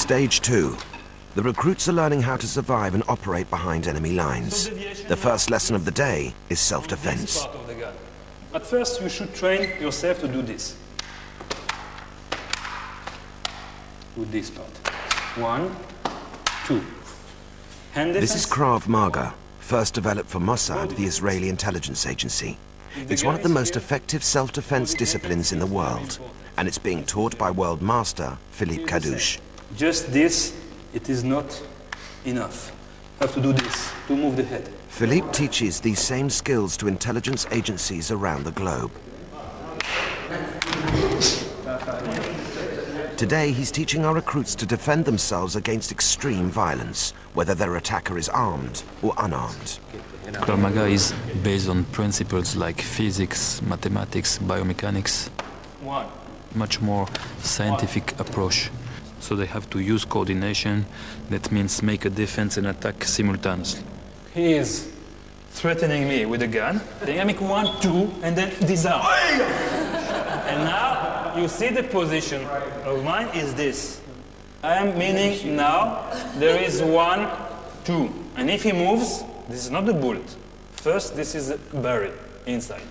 Stage 2. The recruits are learning how to survive and operate behind enemy lines. The first lesson of the day is self-defense. At first, you should train yourself to do this. With this part. 1, 2. This is Krav Maga, first developed for Mossad, the Israeli intelligence agency. It's one of the most effective self-defense disciplines in the world, and it's being taught by world master Philippe Kadouche. Just this, it is not enough. You have to do this, to move the head. Philippe teaches these same skills to intelligence agencies around the globe. Today, he's teaching our recruits to defend themselves against extreme violence, whether their attacker is armed or unarmed. Krav Maga is based on principles like physics, mathematics, biomechanics. Much more scientific approach. So they have to use coordination. That means make a defense and attack simultaneously. He is threatening me with a gun. Then I make 1, 2, and then disarm. And now you see the position of mine is this. I am meaning now there is 1, 2. And if he moves, this is not the bullet. First, this is buried inside.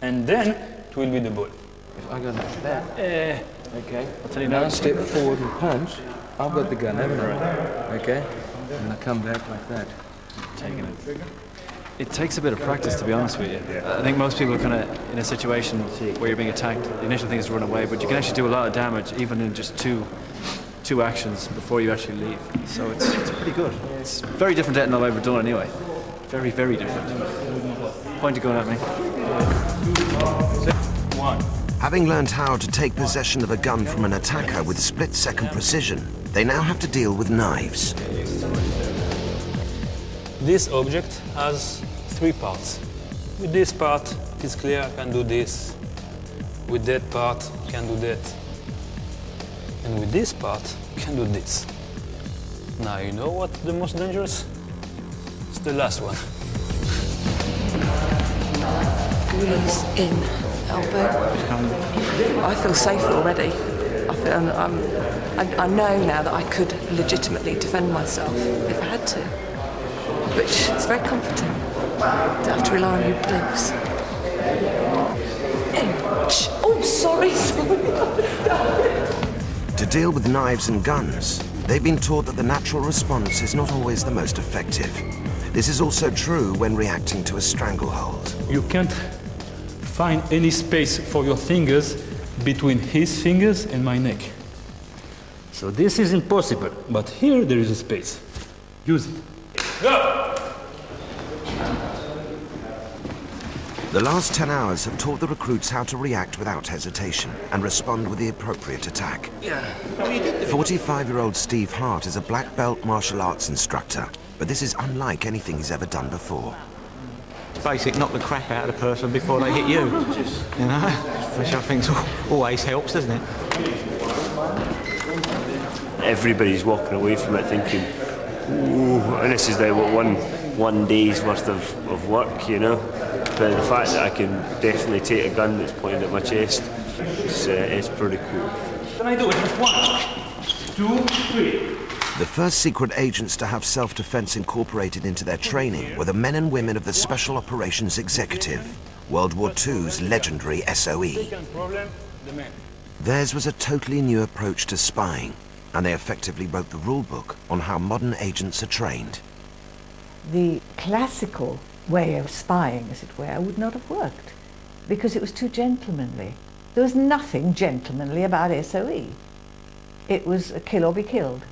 And then it will be the bullet. If I go like that, okay, I'll tell you now, step forward and punch. I've got the gun, haven't I? Okay, and I come back like that. Taking it. It takes a bit of practice, to be honest with you. I think most people are kind of in a situation where you're being attacked. The initial thing is to run away, but you can actually do a lot of damage even in just two actions before you actually leave. So it's pretty good. It's very different to anything I've ever done anyway. Very, very different. Point you going at me. 1. Having learned how to take possession of a gun from an attacker with split-second precision, they now have to deal with knives. This object has 3 parts. With this part, it is clear I can do this. With that part, I can do that. And with this part, I can do this. Now you know what's the most dangerous? It's the last one. Squeeze in, elbow. I feel safer already. I know now that I could legitimately defend myself if I had to. Which is very comforting. Don't have to rely on your beliefs. Oh, sorry. To deal with knives and guns, they've been taught that the natural response is not always the most effective. This is also true when reacting to a stranglehold. You can't find any space for your fingers between his fingers and my neck. So this is impossible, but here there is a space. Use it. Go! The last 10 hours have taught the recruits how to react without hesitation and respond with the appropriate attack. 45-year-old Steve Hart is a black belt martial arts instructor, but this is unlike anything he's ever done before. It's basic, knock the crap out of the person before they hit you, you know, which I think always helps, doesn't it? Everybody's walking away from it thinking, ooh, and this is now one day's worth of work, you know. But the fact that I can definitely take a gun that's pointed at my chest is pretty cool. Can I do it? 1, 2, 3. The first secret agents to have self-defense incorporated into their training were the men and women of the Special Operations Executive, World War II's legendary SOE. Theirs was a totally new approach to spying, and they effectively wrote the rulebook on how modern agents are trained. The classical way of spying, as it were, would not have worked because it was too gentlemanly. There was nothing gentlemanly about SOE. It was kill or be killed.